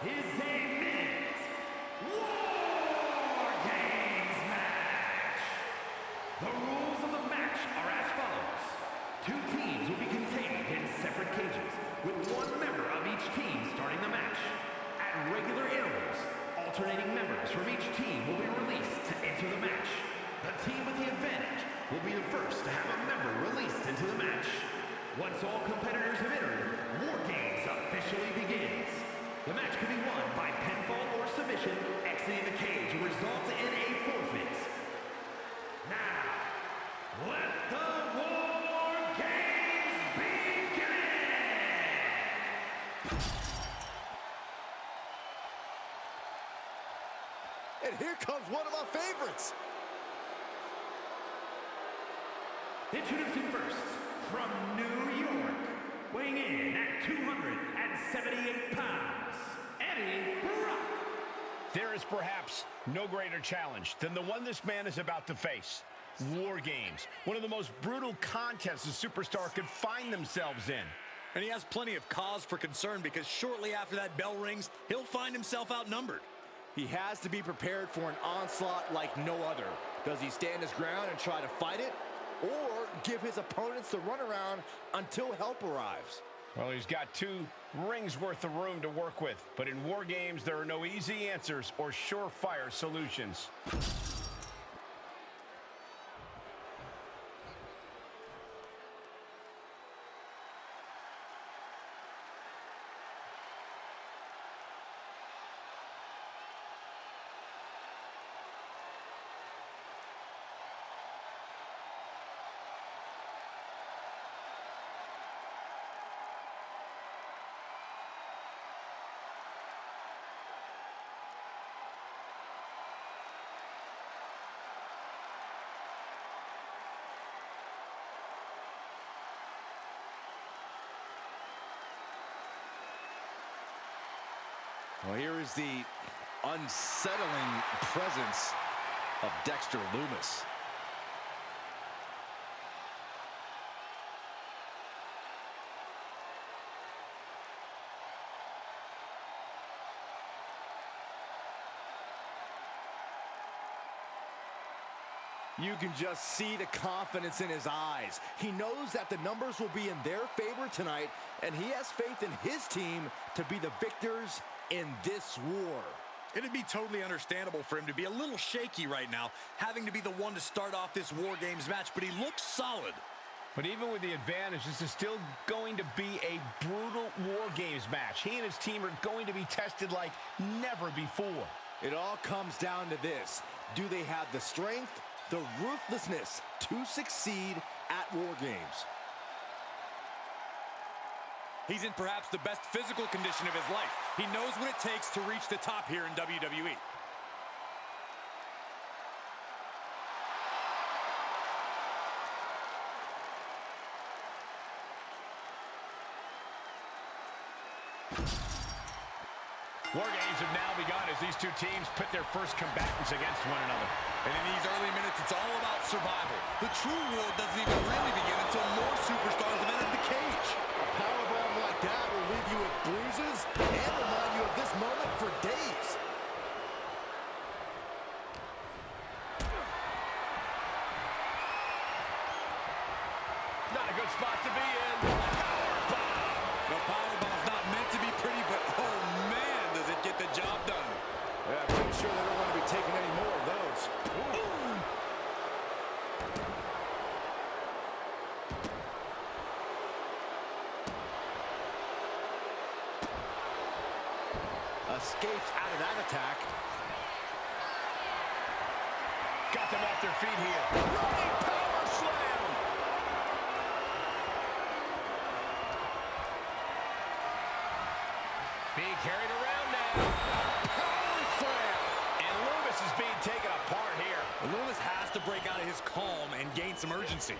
is a men's War Games match. The rules of the match are as follows. Two teams will be contained in separate cages, with one member of each team starting the match. At regular intervals, alternating members from each team will be released to enter the match. The team with the advantage will be the first to have a member released into the match. Once all competitors have entered, War Games officially begins. The match can be won by pinfall or submission. Exiting the cage will result in a forfeit. Now, let the War Games begin! And here comes one of our favorites. Introducing first, from New York, weighing in at 278 pounds, Eddie Brock. There is perhaps no greater challenge than the one this man is about to face. War Games, one of the most brutal contests a superstar could find themselves in. And he has plenty of cause for concern because shortly after that bell rings, he'll find himself outnumbered. He has to be prepared for an onslaught like no other. Does he stand his ground and try to fight it? Or give his opponents the runaround until help arrives? Well, he's got 2 rings worth of room to work with. But in War Games, there are no easy answers or surefire solutions. Well, here is the unsettling presence of Dexter Lumis. You can just see the confidence in his eyes. He knows that the numbers will be in their favor tonight, and he has faith in his team to be the victors in this war. It'd be totally understandable for him to be a little shaky right now, having to be the one to start off this War Games match, but he looks solid. But even with the advantage, this is still going to be a brutal War Games match. He and his team are going to be tested like never before. It all comes down to this. Do they have the strength, the ruthlessness to succeed at War Games? He's in perhaps the best physical condition of his life. He knows what it takes to reach the top here in WWE. War Games have now begun as these two teams pit their first combatants against one another. And in these early minutes, it's all about survival. The true war doesn't even really begin until more superstars have entered the cage. A powerbomb like that will leave you with bruises and remind you of this moment for days. Not a good spot to be in. The powerbomb's not meant to be pretty, but oh man, does it get the job done. Yeah, I'm pretty sure they don't want to be taking any more of those. Escapes out of that attack. Got them off their feet here. Running power slam. Being carried around now. Power slam. And Lumis is being taken apart here. Lumis has to break out of his calm and gain some urgency.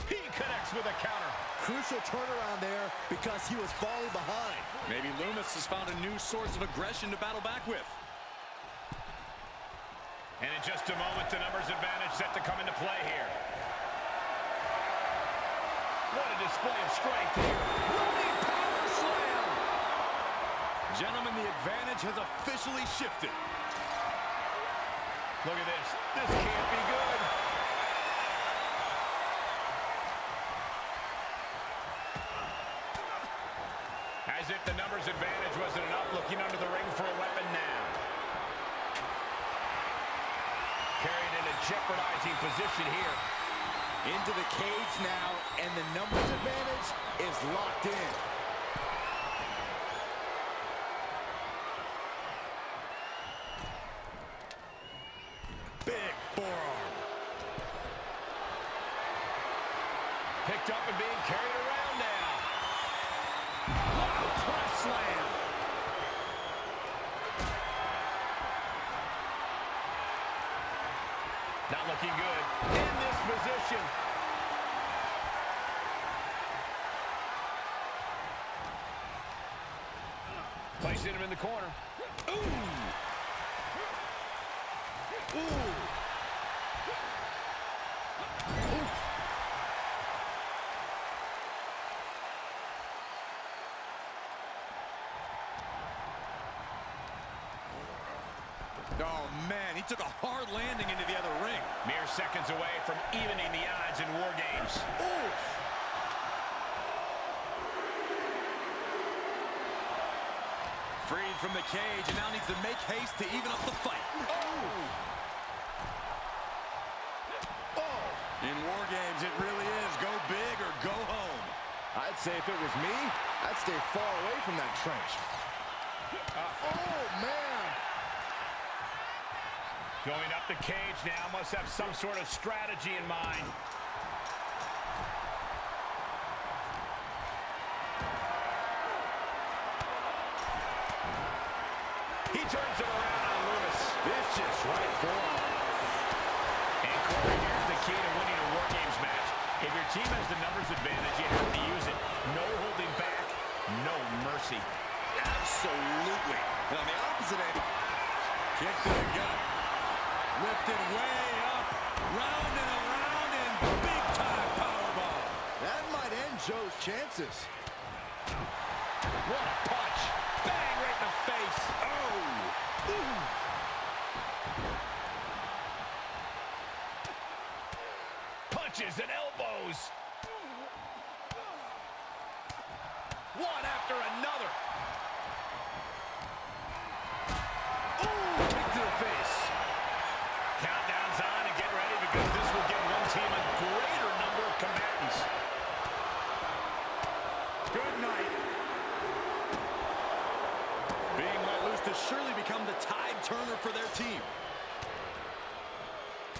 He connects with a counter. Crucial turnaround there because he was falling behind. Maybe Lumis has found a new source of aggression to battle back with. And in just a moment, the numbers advantage set to come into play here. What a display of strength here. Running power slam. Gentlemen, the advantage has officially shifted. Look at this. This can't be good. As if the numbers advantage wasn't enough, looking under the ring for a weapon now. Carried in a jeopardizing position here. Into the cage now, and the numbers advantage is locked in. Big forearm. Picked up and being carried around now. Wow, press slam. Not looking good in this position. Placing him in the corner. Ooh. Ooh. Oh, man, he took a hard landing into the other ring. Mere seconds away from evening the odds in War Games. Oof. Freed from the cage and now needs to make haste to even up the fight. In War Games, it really is go big or go home. I'd say if it was me, I'd stay far away from that trench. Oh, man. Going up the cage now, must have some sort of strategy in mind. He turns it around on Lewis. Vicious right forearm. And Corey, here's the key to winning a War Games match. If your team has the numbers advantage, you have to use it. No holding back, no mercy. Absolutely. And on the opposite end, kick to the gut. Lifted way up, round and around, and big-time powerbomb. That might end Joe's chances. What a punch. Bang, right in the face. Oh. Ooh. Punches and elbows. One after another. Ooh, kick to the face. Countdown's on and get ready because this will give one team a greater number of combatants. Good night. Being let loose to surely become the tide turner for their team.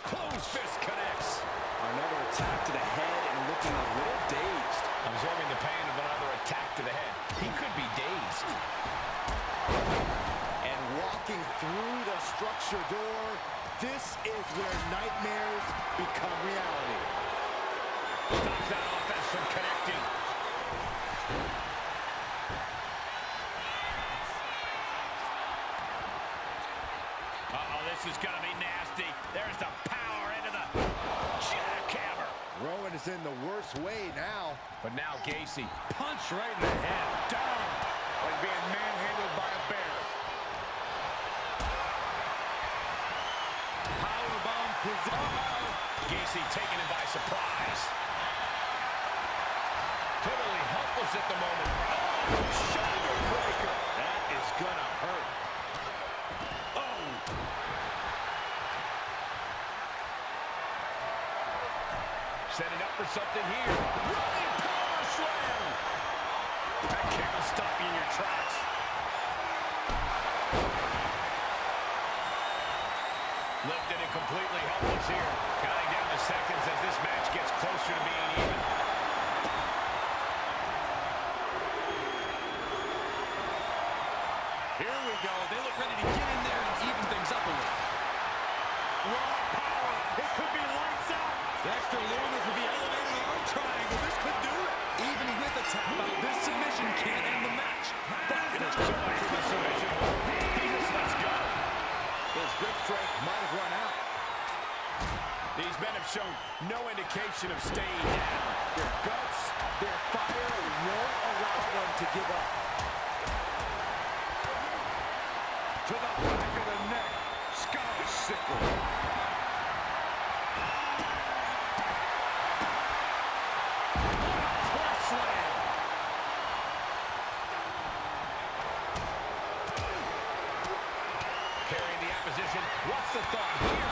Close fist connects. Another attack to the head and looking a little dazed. Absorbing the pain of another attack to the head. He could be dazed. And walking through the structure door, this is where nightmares become reality. Stops that offense from connecting. Uh-oh, this is going to be nasty. There's the power into the jackhammer. Rowan is in the worst way now. But now Gacy. Punch right in the head. Down. Like being manhandled by a bear. Powerbomb position. Gacy taking him by surprise. Totally helpless at the moment. Oh, shoulder breaker. That is gonna hurt. Oh. Setting up for something here. Running power slam. That kick will stop you in your tracks. Lifted and completely helpless here. Counting down the seconds as this match gets closer to being even. Here we go. They look ready to get in there and even things up a little. Raw power. It could be lights out. Dexter Lumis will be elevating the arm triangle. This could do it. Even with a tap out, this submission can't end the match. Not so much for the submission. He just lets go. His grip strength might have run out. These men have shown no indication of staying down. Their guts, their fire won't allow them to give up. to the back of the neck. Scott is sickle. Press slam. Carrying the opposition. What's the thought here?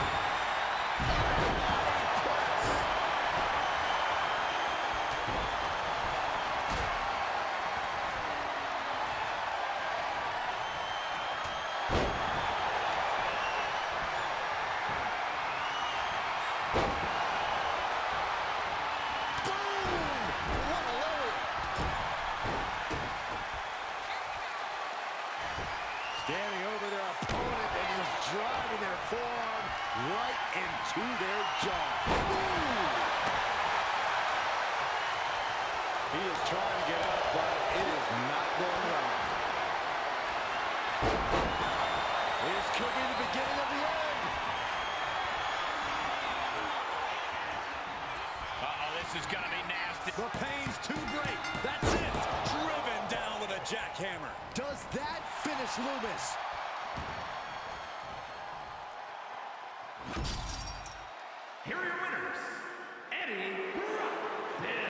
Standing over their opponent and just driving their forearm right into their jaw. Ooh. He is trying to get up, but it is not going well. This could be the beginning of the end. Uh-oh, this is going to be nasty. The pain's too great. That's it. Driven down with a jackhammer. Does that finish Lumis? Here are your winners, Eddie